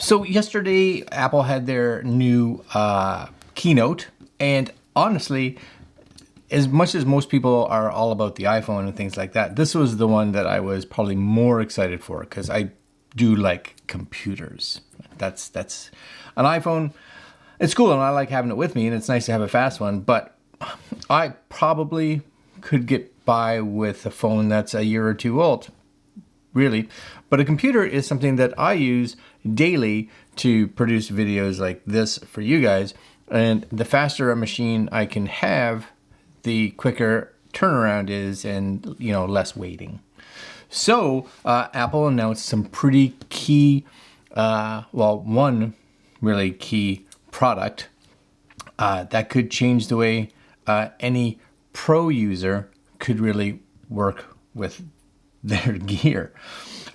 So yesterday, Apple had their new keynote, and honestly, as much as most people are all about the iPhone and things like that, this was the one that I was probably more excited for because I do like computers. That's an iPhone. It's cool and I like having it with me, and it's nice to have a fast one, but I probably could get by with a phone that's a year or two old. Really. But a computer is something that I use daily to produce videos like this for you guys. And the faster a machine I can have, the quicker turnaround is and, less waiting. So Apple announced some pretty key, one really key product that could change the way any pro user could really work with their gear.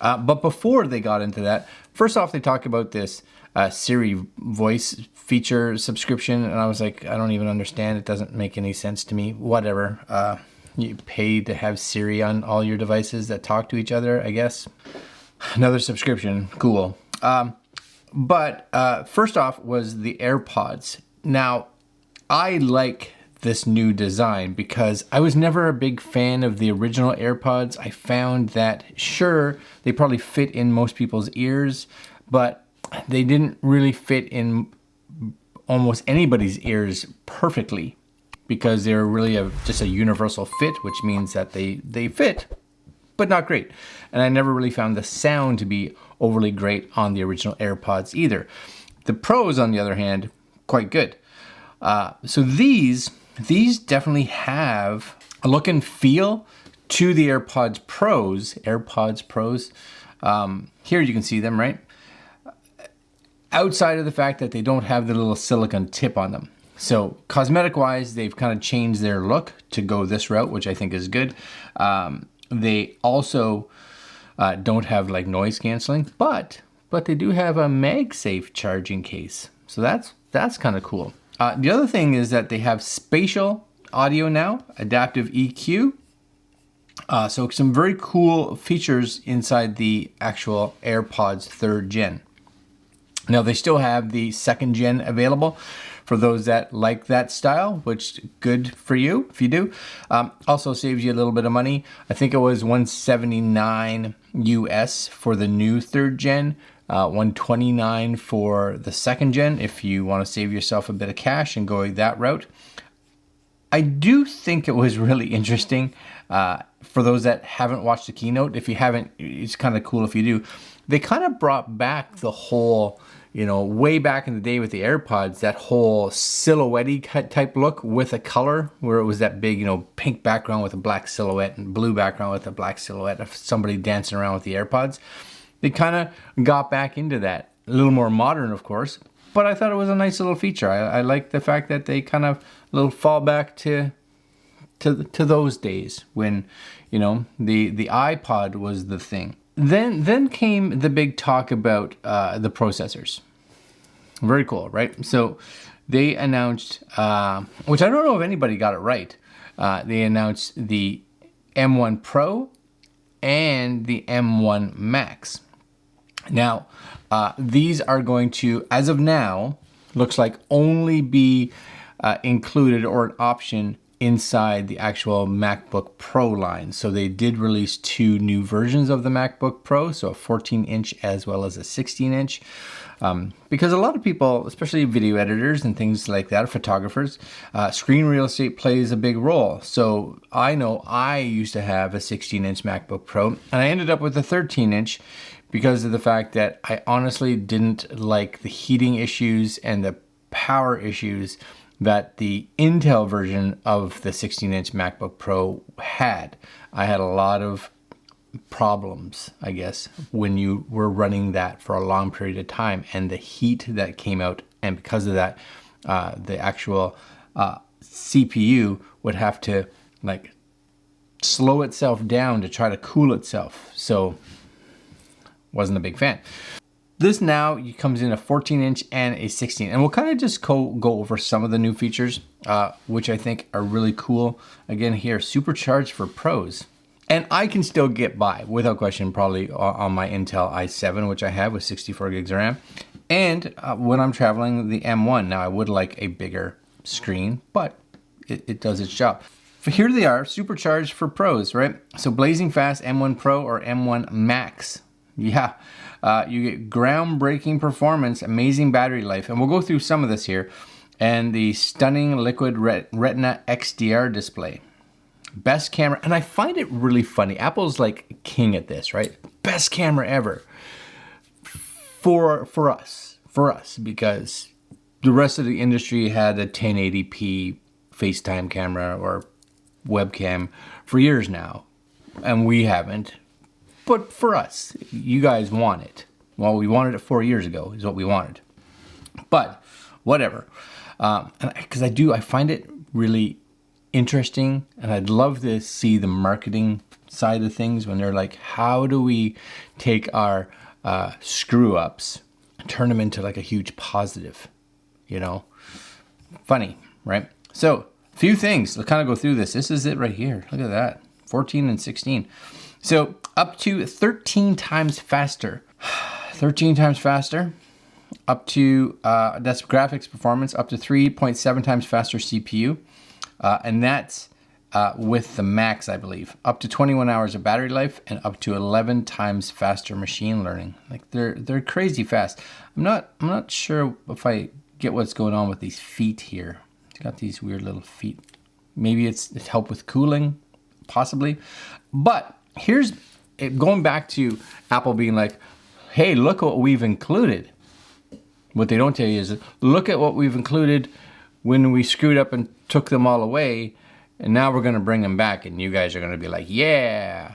But before they got into that, first off, they talked about this Siri voice feature subscription. And I was like, I don't even understand. It doesn't make any sense to me. Whatever. You pay to have Siri on all your devices that talk to each other, I guess. Another subscription. Cool. But first off was the AirPods. Now, I like this new design because I was never a big fan of the original AirPods. I found that, sure, they probably fit in most people's ears, but they didn't really fit in almost anybody's ears perfectly because they're really just a universal fit, which means that they fit, but not great. And I never really found the sound to be overly great on the original AirPods either. The Pros, on the other hand, quite good. So these definitely have a look and feel to the AirPods Pros. Here you can see them, right? Outside of the fact that they don't have the little silicone tip on them. So cosmetic-wise, they've kind of changed their look to go this route, which I think is good. They also don't have like noise canceling, but they do have a MagSafe charging case. So that's kind of cool. The other thing is that they have spatial audio now, adaptive EQ. So some very cool features inside the actual AirPods 3rd gen. Now they still have the 2nd gen available for those that like that style, which good for you if you do. Also saves you a little bit of money. I think it was $179 US for the new 3rd gen. $129 for the 2nd gen if you want to save yourself a bit of cash and go that route. I do think it was really interesting for those that haven't watched the keynote. If you haven't, it's kind of cool if you do. They kind of brought back the whole, way back in the day with the AirPods, that whole silhouette type look with a color where it was that big, pink background with a black silhouette and blue background with a black silhouette of somebody dancing around with the AirPods. They kind of got back into that. A little more modern, of course, but I thought it was a nice little feature. I like the fact that they kind of a little fall back to those days when, the iPod was the thing. Then came the big talk about the processors. Very cool, right? So they announced, which I don't know if anybody got it right. They announced the M1 Pro and the M1 Max. Now, these are going to, as of now, looks like only be included or an option inside the actual MacBook Pro line. So they did release 2 new versions of the MacBook Pro, so a 14-inch as well as a 16-inch. Because a lot of people, especially video editors and things like that, photographers, screen real estate plays a big role. So I know I used to have a 16-inch MacBook Pro, and I ended up with a 13-inch because of the fact that I honestly didn't like the heating issues and the power issues that the Intel version of the 16-inch MacBook Pro had. I had a lot of problems, I guess, when you were running that for a long period of time, and the heat that came out, and because of that, the actual CPU would have to slow itself down to try to cool itself. So wasn't a big fan. This now comes in a 14-inch and a 16, and we'll kind of just go over some of the new features, which I think are really cool. Again, here, supercharged for pros. And I can still get by, without question, probably on my Intel i7, which I have with 64 gigs of RAM. And when I'm traveling, the M1. Now I would like a bigger screen, but it does its job. Here they are, supercharged for pros, right? So blazing fast M1 Pro or M1 Max. Yeah, you get groundbreaking performance, amazing battery life, and we'll go through some of this here. And the stunning liquid retina XDR display. Best camera, and I find it really funny. Apple's like king at this, right? Best camera ever for us, because the rest of the industry had a 1080p FaceTime camera or webcam for years now, and we haven't. But for us, you guys want it. Well, we wanted it 4 years ago, is what we wanted. But whatever, because I find it really interesting, and I'd love to see the marketing side of things when they're like, how do we take our screw ups and turn them into like a huge positive, you know? Funny, right? So a few things, let's kind of go through this. This is it right here. Look at that, 14 and 16. So up to 13 times faster, 13 times faster, up to, that's graphics performance, up to 3.7 times faster CPU. And that's with the Max, I believe. Up to 21 hours of battery life and up to 11 times faster machine learning. Like they're crazy fast. I'm not sure if I get what's going on with these feet here. It's got these weird little feet. Maybe it's help with cooling, possibly. But here's going back to Apple being like, hey, look what we've included. What they don't tell you is, look at what we've included when we screwed up and took them all away, and now we're going to bring them back, and you guys are going to be like, yeah.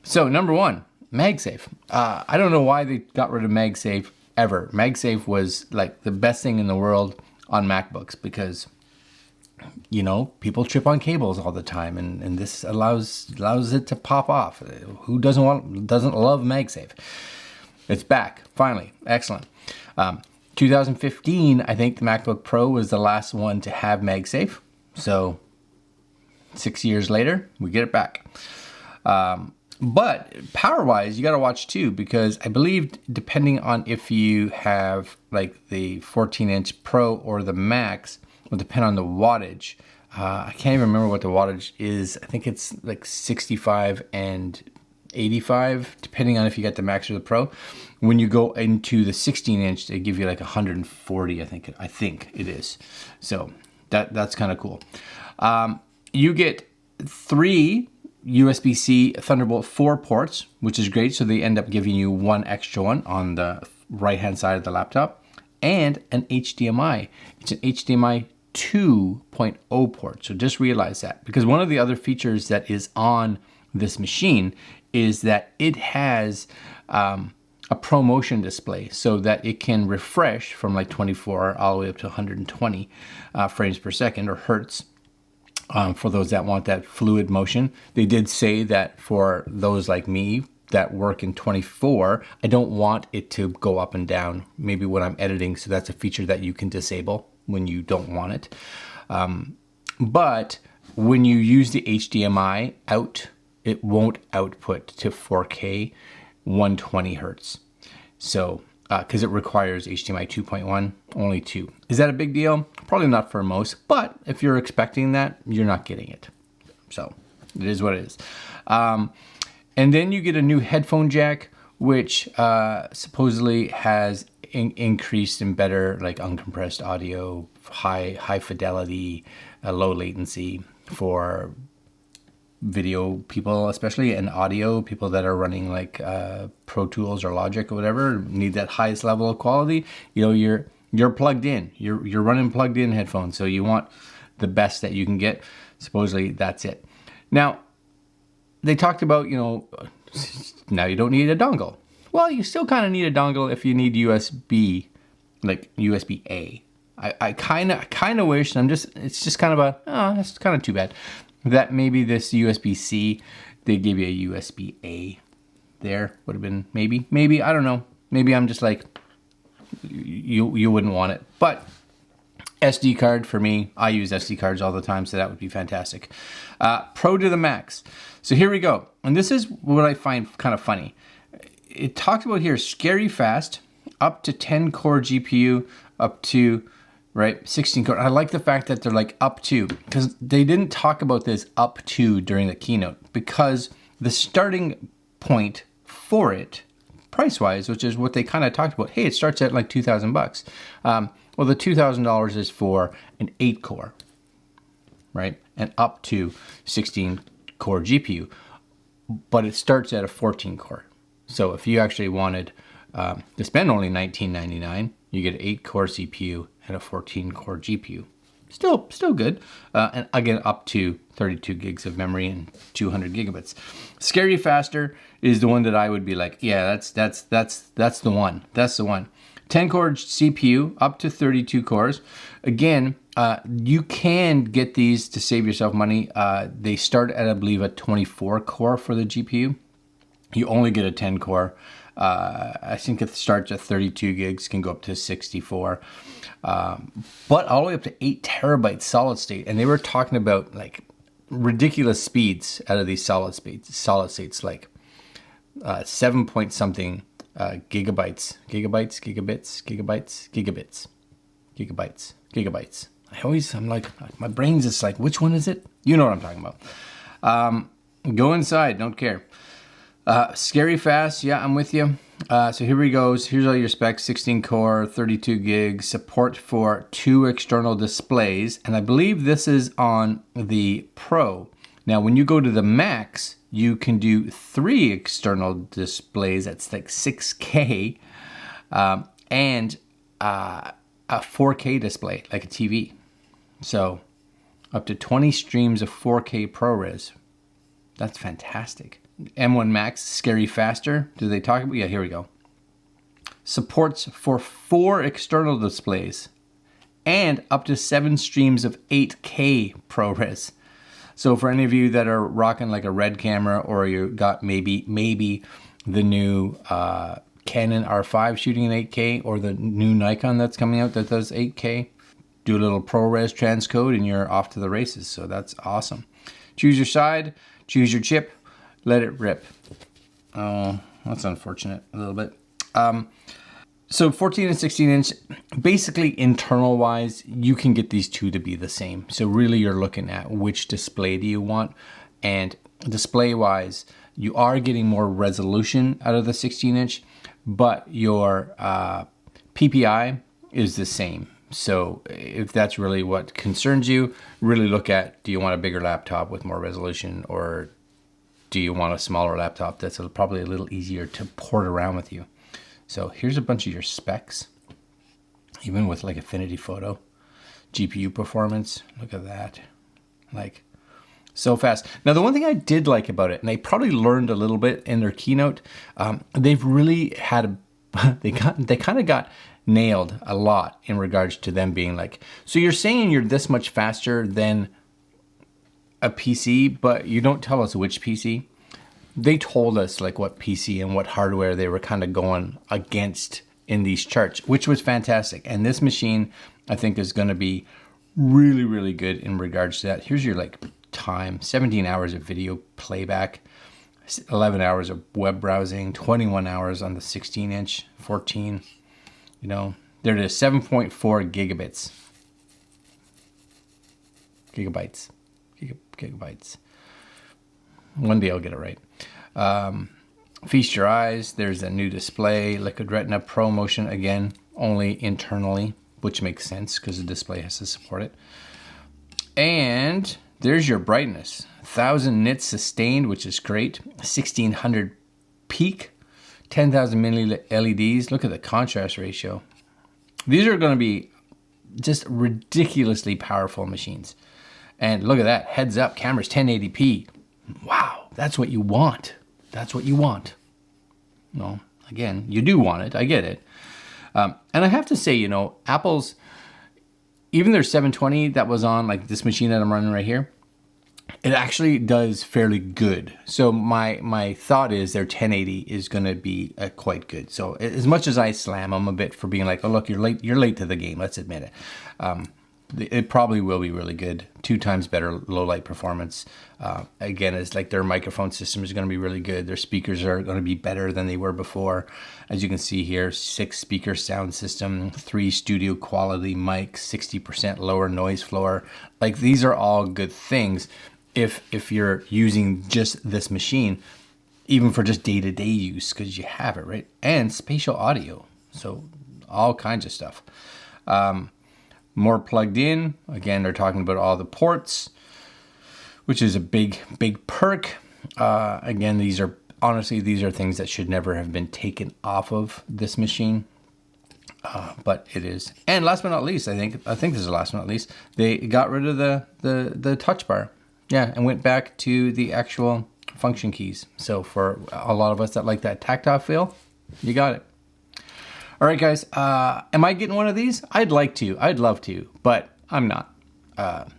So number one, MagSafe. I don't know why they got rid of MagSafe ever. MagSafe was like the best thing in the world on MacBooks because, you know, people trip on cables all the time, and this allows it to pop off. Who doesn't love MagSafe? It's back, finally. Excellent. 2015, I think the MacBook Pro was the last one to have MagSafe. So 6 years later, we get it back. But power-wise, you got to watch too, because I believe depending on if you have like the 14-inch Pro or the Max, will depend on the wattage. I can't even remember what the wattage is. I think it's like 65 and 85, depending on if you got the Max or the Pro. When you go into the 16-inch, they give you like 140, I think it is. So that's kind of cool. You get 3 USB-C Thunderbolt 4 ports, which is great. So they end up giving you one extra one on the right-hand side of the laptop, and an HDMI. It's an HDMI 2.0 port. So just realize that, because one of the other features that is on this machine is that it has a ProMotion display, so that it can refresh from like 24 all the way up to 120 frames per second, or hertz, for those that want that fluid motion. They did say that for those like me that work in 24, I don't want it to go up and down, maybe when I'm editing, so that's a feature that you can disable when you don't want it. But when you use the HDMI out, it won't output to 4K 120 hertz. So, because it requires HDMI 2.1, only 2. Is that a big deal? Probably not for most, but if you're expecting that, you're not getting it. So, it is what it is. And then you get a new headphone jack, which supposedly has increased and better like uncompressed audio, high fidelity, low latency for video people, especially, and audio people that are running like Pro Tools or Logic or whatever, need that highest level of quality. You know, you're plugged in, you're running plugged in headphones, so you want the best that you can get. Supposedly that's it. Now they talked about, you know, now you don't need a dongle. Well, you still kind of need a dongle if you need USB, like USB-A. I kind of wish, it's just kind of that's kind of too bad, that maybe this USB-C, they gave you a USB-A there. Would have been maybe, I don't know. Maybe I'm just like, you wouldn't want it. But SD card for me, I use SD cards all the time, so that would be fantastic. Pro to the Max. So here we go. And this is what I find kind of funny. It talks about here, scary fast, up to 10 core GPU, up to, right, 16 core. I like the fact that they're like up to, because they didn't talk about this up to during the keynote, because the starting point for it, price-wise, which is what they kind of talked about, hey, it starts at like $2,000. Well, the $2,000 is for an 8 core, right? And up to 16 core GPU, but it starts at a 14 core. So if you actually wanted to spend only $19.99, you get an 8 core CPU and a 14 core GPU. Still good. And again, up to 32 gigs of memory and 200 gigabits. Scary Faster is the one that I would be like, yeah, that's the one. That's the one. 10 core CPU, up to 32 cores. Again, you can get these to save yourself money. They start at, I believe, a 24 core for the GPU. You only get a 10 core. I think it starts at 32 gigs, can go up to 64. But all the way up to 8 terabytes solid state. And they were talking about like ridiculous speeds out of these solid states, like 7 point something gigabytes. I'm like, my brain's just like, which one is it? You know what I'm talking about. Go inside, don't care. Scary fast, yeah, I'm with you. So here we go. Here's all your specs: 16 core, 32 gigs, support for 2 external displays, and I believe this is on the Pro. Now, when you go to the Max, you can do 3 external displays. That's like 6K, and a 4K display, like a TV. So up to 20 streams of 4K ProRes. That's fantastic. M1 Max, Scary Faster. Do they talk about? Yeah, here we go. Supports for 4 external displays and up to 7 streams of 8K ProRes. So for any of you that are rocking like a Red camera, or you got maybe the new Canon R5 shooting in 8K, or the new Nikon that's coming out that does 8K, do a little ProRes transcode and you're off to the races. So that's awesome. Choose your side, choose your chip, let it rip. Oh, that's unfortunate a little bit. So 14 and 16 inch, basically internal wise, you can get these two to be the same. So really you're looking at which display do you want, and display wise, you are getting more resolution out of the 16 inch, but your PPI is the same. So if that's really what concerns you, really look at, do you want a bigger laptop with more resolution, or do you want a smaller laptop that's probably a little easier to port around with you? So here's a bunch of your specs, even with like Affinity Photo, GPU performance. Look at that, like so fast. Now the one thing I did like about it, and they probably learned a little bit in their keynote, they've really had they kind of got nailed a lot in regards to them being like, so you're saying you're this much faster than a PC, but you don't tell us which PC. They told us like what PC and what hardware they were kind of going against in these charts, which was fantastic. And this machine, I think, is going to be really, really good in regards to that. Here's your like time: 17 hours of video playback, 11 hours of web browsing, 21 hours on the 16 inch, 14. You know, there it is, 7.4 gigabytes. Gigabytes. One day I'll get it right. Feast your eyes. There's a new display, Liquid Retina Pro Motion, again, only internally, which makes sense because the display has to support it. And there's your brightness. 1000 nits sustained, which is great. 1600 peak. 10,000 mini LEDs. Look at the contrast ratio. These are going to be just ridiculously powerful machines. And look at that, heads up, camera's 1080p. Wow, that's what you want. That's what you want. Well, again, you do want it, I get it. And I have to say, you know, Apple's, even their 720 that was on like this machine that I'm running right here, it actually does fairly good. So my thought is their 1080 is going to be quite good. So as much as I slam them a bit for being like, oh look, you're late to the game, let's admit it. it probably will be really good. 2 times better low light performance. Again, it's like their microphone system is going to be really good. Their speakers are going to be better than they were before. As you can see here, 6 speaker sound system, 3 studio quality mics, 60% lower noise floor. Like, these are all good things if you're using just this machine, even for just day-to-day use, because you have it, right? And spatial audio, so all kinds of stuff. More plugged in. Again, they're talking about all the ports, which is a big perk. Again, these are things that should never have been taken off of this machine, but it is. And last but not least, I think this is the last but not least, they got rid of the touch bar, and went back to the actual function keys. So for a lot of us that like that tactile feel, you got it. All right, guys, am I getting one of these? I'd like to, I'd love to, but I'm not,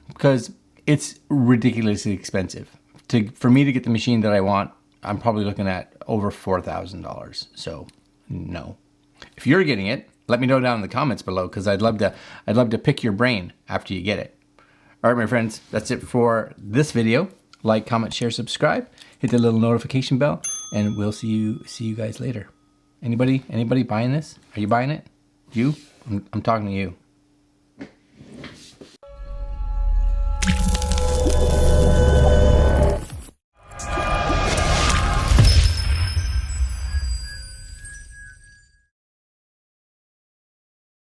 because it's ridiculously expensive. For me to get the machine that I want, I'm probably looking at over $4,000. So no. If you're getting it, let me know down in the comments below, because I'd love to pick your brain after you get it. All right, my friends, that's it for this video. Like, comment, share, subscribe, hit the little notification bell, and we'll see you guys later. Anybody buying this? Are you buying it? You? I'm talking to you.